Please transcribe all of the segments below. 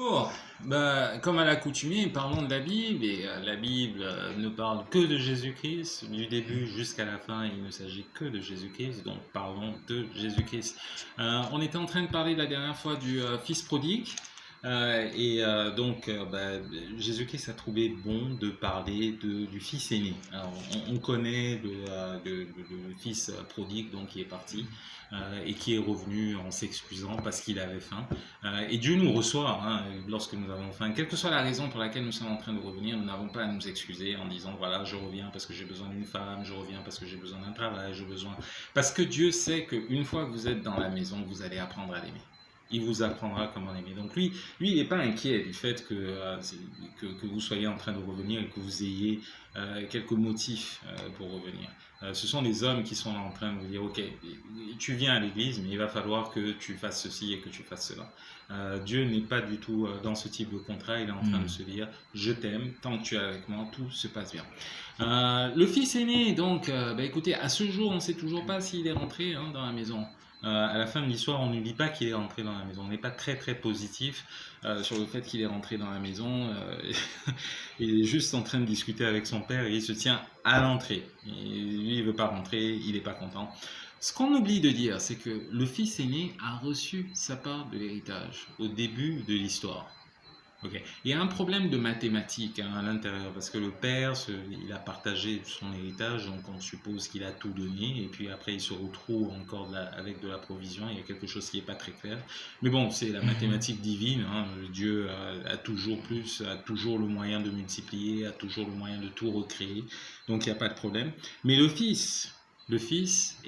Bonjour. Comme à l'accoutumée, parlons de la Bible et la Bible ne parle que de Jésus-Christ. Du début jusqu'à la fin, il ne s'agit que de Jésus-Christ, donc parlons de Jésus-Christ. On était en train de parler la dernière fois du fils prodigue. Jésus-Christ a trouvé bon de parler du fils aîné. Alors, on connaît le fils prodigue donc, qui est parti et qui est revenu en s'excusant parce qu'il avait faim. Et Dieu nous reçoit lorsque nous avons faim. Quelle que soit la raison pour laquelle nous sommes en train de revenir, nous n'avons pas à nous excuser en disant voilà, je reviens parce que j'ai besoin d'une femme, je reviens parce que j'ai besoin d'un travail, Parce que Dieu sait qu'une fois que vous êtes dans la maison, vous allez apprendre à l'aimer. Il vous apprendra comment l'aimer. Donc lui, il n'est pas inquiet du fait que vous soyez en train de revenir et que vous ayez quelques motifs pour revenir. Ce sont les hommes qui sont en train de vous dire ok, tu viens à l'église, mais il va falloir que tu fasses ceci et que tu fasses cela. Dieu n'est pas du tout dans ce type de contrat. Il est en train de se dire je t'aime, tant que tu es avec moi, tout se passe bien. Le fils aîné, donc, écoutez, à ce jour, on ne sait toujours pas s'il est rentré dans la maison. À la fin de l'histoire, on ne dit pas qu'il est rentré dans la maison. On n'est pas très très positif sur le fait qu'il est rentré dans la maison. Il est juste en train de discuter avec son père et il se tient à l'entrée. Lui, il ne veut pas rentrer, il n'est pas content. Ce qu'on oublie de dire, c'est que le fils aîné a reçu sa part de l'héritage au début de l'histoire. Okay. Il y a un problème de mathématiques à l'intérieur parce que le père, il a partagé son héritage, donc on suppose qu'il a tout donné et puis après il se retrouve encore avec de la provision. Il y a quelque chose qui n'est pas très clair. Mais bon, c'est la mathématique divine. Dieu a toujours plus, a toujours le moyen de multiplier, a toujours le moyen de tout recréer. Donc il n'y a pas de problème. Mais le fils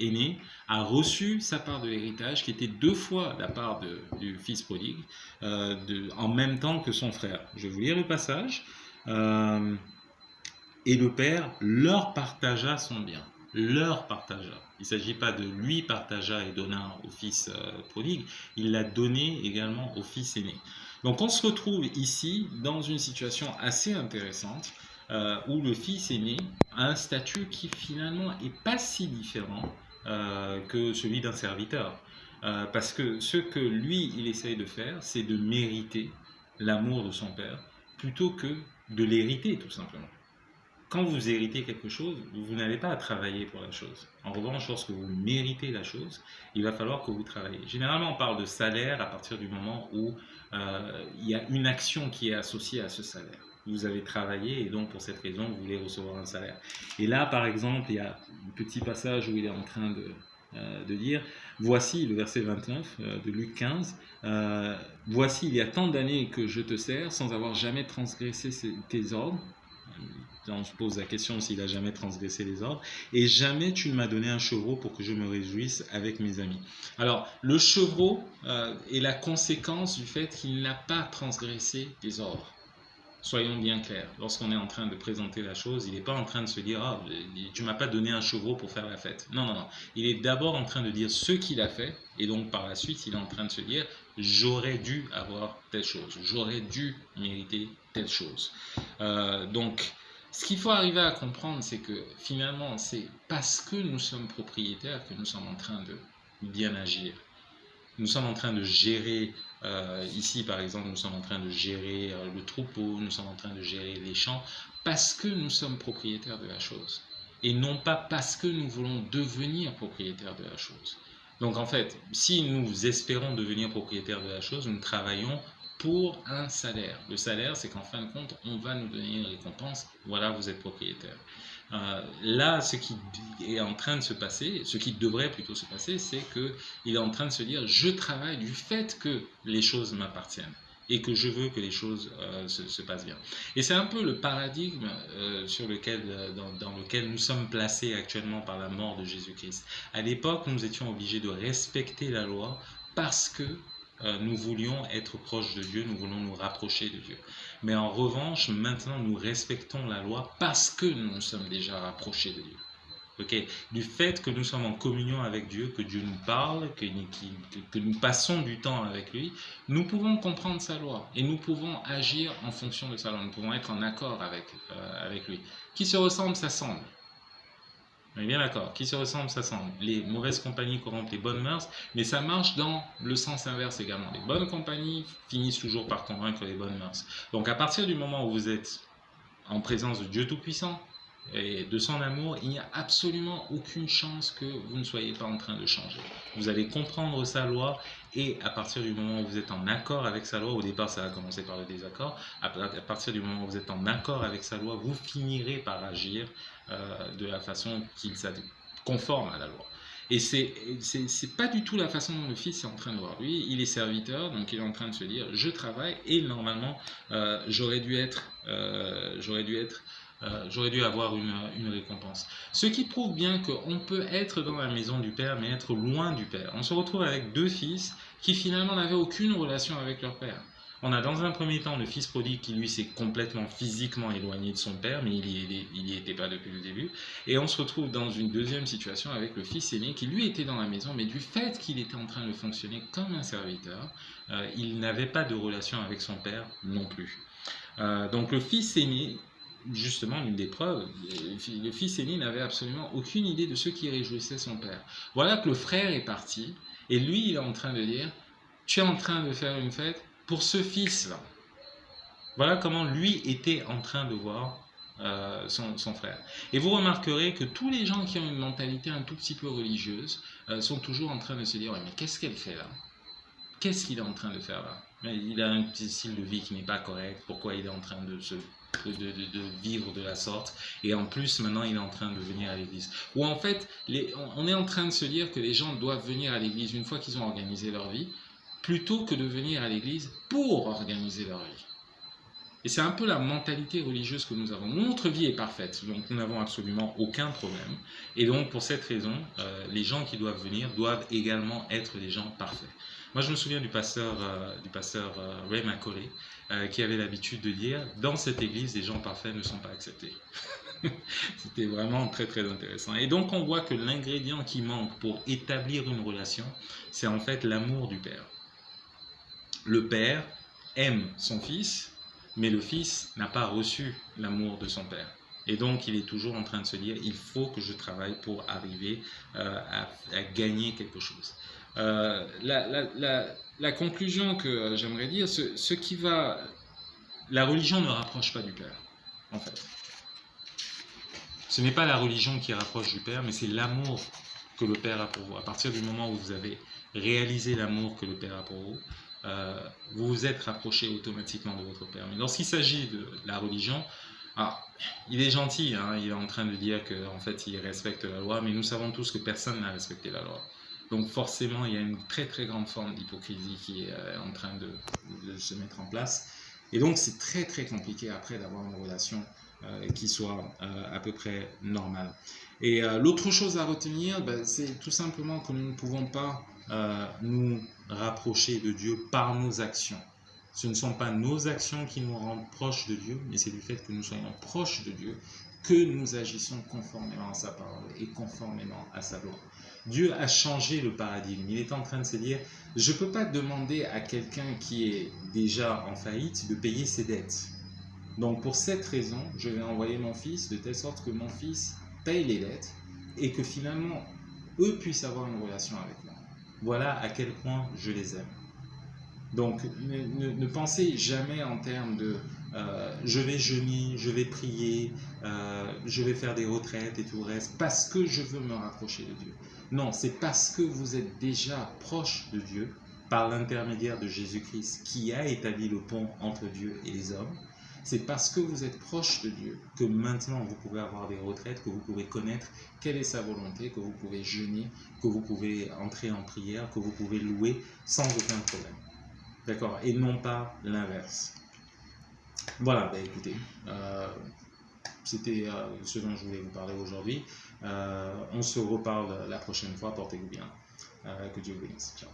aîné a reçu sa part de l'héritage qui était 2 fois la part du fils prodigue en même temps que son frère. Je vais vous lire le passage. Et le père leur partagea son bien. Leur partagea. Il ne s'agit pas de lui partagea et donna au fils prodigue, il l'a donné également au fils aîné. Donc on se retrouve ici dans une situation assez intéressante où le fils aîné a un statut qui finalement n'est pas si différent que celui d'un serviteur. Parce que ce que lui, il essaye de faire, c'est de mériter l'amour de son père plutôt que de l'hériter tout simplement. Quand vous héritez quelque chose, vous n'avez pas à travailler pour la chose. En revanche, lorsque vous méritez la chose, il va falloir que vous travaillez. Généralement, on parle de salaire à partir du moment où il y a une action qui est associée à ce salaire. Vous avez travaillé et donc pour cette raison, vous voulez recevoir un salaire. Et là, par exemple, il y a un petit passage où il est en train de dire, voici le verset 29 de Luc 15, voici il y a tant d'années que je te sers sans avoir jamais transgressé tes ordres. On se pose la question s'il a jamais transgressé les ordres. Et jamais tu ne m'as donné un chevreau pour que je me réjouisse avec mes amis. Alors, le chevreau est la conséquence du fait qu'il n'a pas transgressé les ordres. Soyons bien clairs. Lorsqu'on est en train de présenter la chose, il n'est pas en train de se dire « Ah, tu m'as pas donné un chevreau pour faire la fête. » Non, non, non. Il est d'abord en train de dire ce qu'il a fait. Et donc, par la suite, il est en train de se dire « J'aurais dû avoir telle chose. J'aurais dû mériter telle chose. » Donc, ce qu'il faut arriver à comprendre, c'est que finalement, c'est parce que nous sommes propriétaires que nous sommes en train de bien agir. Nous sommes en train de gérer, ici par exemple, nous sommes en train de gérer le troupeau, nous sommes en train de gérer les champs, parce que nous sommes propriétaires de la chose. Et non pas parce que nous voulons devenir propriétaires de la chose. Donc en fait, si nous espérons devenir propriétaires de la chose, nous travaillons pour un salaire. Le salaire, c'est qu'en fin de compte, on va nous donner une récompense. Voilà, vous êtes propriétaire. Là, ce qui est en train de se passer, ce qui devrait plutôt se passer, c'est qu'il est en train de se dire, je travaille du fait que les choses m'appartiennent et que je veux que les choses se passent bien. Et c'est un peu le paradigme dans lequel nous sommes placés actuellement par la mort de Jésus-Christ. À l'époque, nous étions obligés de respecter la loi parce que nous voulions être proches de Dieu, nous voulons nous rapprocher de Dieu. Mais en revanche, maintenant, nous respectons la loi parce que nous nous sommes déjà rapprochés de Dieu. Okay. Du fait que nous sommes en communion avec Dieu, que Dieu nous parle, que nous passons du temps avec lui, nous pouvons comprendre sa loi et nous pouvons agir en fonction de sa loi. Nous pouvons être en accord avec lui. Qui se ressemble s'assemble. On est bien d'accord. Qui se ressemble, s'assemble. Les mauvaises compagnies corrompent les bonnes mœurs, mais ça marche dans le sens inverse également. Les bonnes compagnies finissent toujours par convaincre les bonnes mœurs. Donc à partir du moment où vous êtes en présence de Dieu Tout-Puissant et de son amour, il n'y a absolument aucune chance que vous ne soyez pas en train de changer. Vous allez comprendre sa loi et à partir du moment où vous êtes en accord avec sa loi, au départ ça va commencer par le désaccord, à partir du moment où vous êtes en accord avec sa loi, vous finirez par agir de la façon qu'il s'adapte, conforme à la loi. Et c'est pas du tout la façon dont le fils est en train de voir. Lui, il est serviteur, donc il est en train de se dire, je travaille et normalement, j'aurais dû avoir une récompense. Ce qui prouve bien qu'on peut être dans la maison du Père, mais être loin du Père. On se retrouve avec deux fils qui finalement n'avaient aucune relation avec leur Père. On a dans un premier temps le fils prodigue qui lui s'est complètement physiquement éloigné de son père, mais il n'y était pas depuis le début. Et on se retrouve dans une deuxième situation avec le fils aîné qui lui était dans la maison, mais du fait qu'il était en train de fonctionner comme un serviteur, il n'avait pas de relation avec son père non plus. Donc le fils aîné, justement, l'une des preuves, le fils aîné n'avait absolument aucune idée de ce qui réjouissait son père. Voilà que le frère est parti, et lui, il est en train de dire, tu es en train de faire une fête pour ce fils-là. Voilà comment lui était en train de voir son frère. Et vous remarquerez que tous les gens qui ont une mentalité un tout petit peu religieuse sont toujours en train de se dire, ouais, mais qu'est-ce qu'elle fait là? Qu'est-ce qu'il est en train de faire là? Il a un petit style de vie qui n'est pas correct, pourquoi il est en train de vivre de la sorte, et en plus maintenant il est en train de venir à l'église. Ou en fait, on est en train de se dire que les gens doivent venir à l'église une fois qu'ils ont organisé leur vie, plutôt que de venir à l'église pour organiser leur vie. Et c'est un peu la mentalité religieuse que nous avons. Notre vie est parfaite, donc nous n'avons absolument aucun problème. Et donc pour cette raison, les gens qui doivent venir doivent également être des gens parfaits. Moi je me souviens du pasteur Ray Macaulay qui avait l'habitude de dire « Dans cette église, les gens parfaits ne sont pas acceptés ». C'était vraiment très très intéressant. Et donc on voit que l'ingrédient qui manque pour établir une relation, c'est en fait l'amour du Père. Le Père aime son Fils, mais le Fils n'a pas reçu l'amour de son Père. Et donc, il est toujours en train de se dire, il faut que je travaille pour arriver à gagner quelque chose. La conclusion que j'aimerais dire, la religion ne rapproche pas du Père, en fait. Ce n'est pas la religion qui rapproche du Père, mais c'est l'amour que le Père a pour vous. À partir du moment où vous avez réalisé l'amour que le Père a pour vous, vous vous êtes rapproché automatiquement de votre Père. Mais lorsqu'il s'agit de la religion, il est gentil, hein, il est en train de dire qu'en fait il respecte la loi, mais nous savons tous que personne n'a respecté la loi. Donc forcément, il y a une très très grande forme d'hypocrisie qui est en train de se mettre en place. Et donc c'est très très compliqué après d'avoir une relation qui soit à peu près normale. Et l'autre chose à retenir, c'est tout simplement que nous ne pouvons pas nous rapprocher de Dieu par nos actions. Ce ne sont pas nos actions qui nous rendent proches de Dieu, mais c'est du fait que nous soyons proches de Dieu que nous agissons conformément à sa parole et conformément à sa loi. Dieu a changé le paradigme. Il est en train de se dire, je ne peux pas demander à quelqu'un qui est déjà en faillite de payer ses dettes. Donc pour cette raison, je vais envoyer mon fils de telle sorte que mon fils paye les dettes et que finalement, eux puissent avoir une relation avec moi. Voilà à quel point je les aime. Donc ne pensez jamais en termes de je vais jeûner, je vais prier, je vais faire des retraites et tout le reste parce que je veux me rapprocher de Dieu. Non, c'est parce que vous êtes déjà proche de Dieu par l'intermédiaire de Jésus-Christ qui a établi le pont entre Dieu et les hommes. C'est parce que vous êtes proche de Dieu que maintenant vous pouvez avoir des retraites, que vous pouvez connaître quelle est sa volonté, que vous pouvez jeûner, que vous pouvez entrer en prière, que vous pouvez louer sans aucun problème. D'accord? Et non pas l'inverse. Voilà, écoutez, c'était ce dont je voulais vous parler aujourd'hui. On se reparle la prochaine fois, portez-vous bien. Que Dieu vous bénisse. Ciao.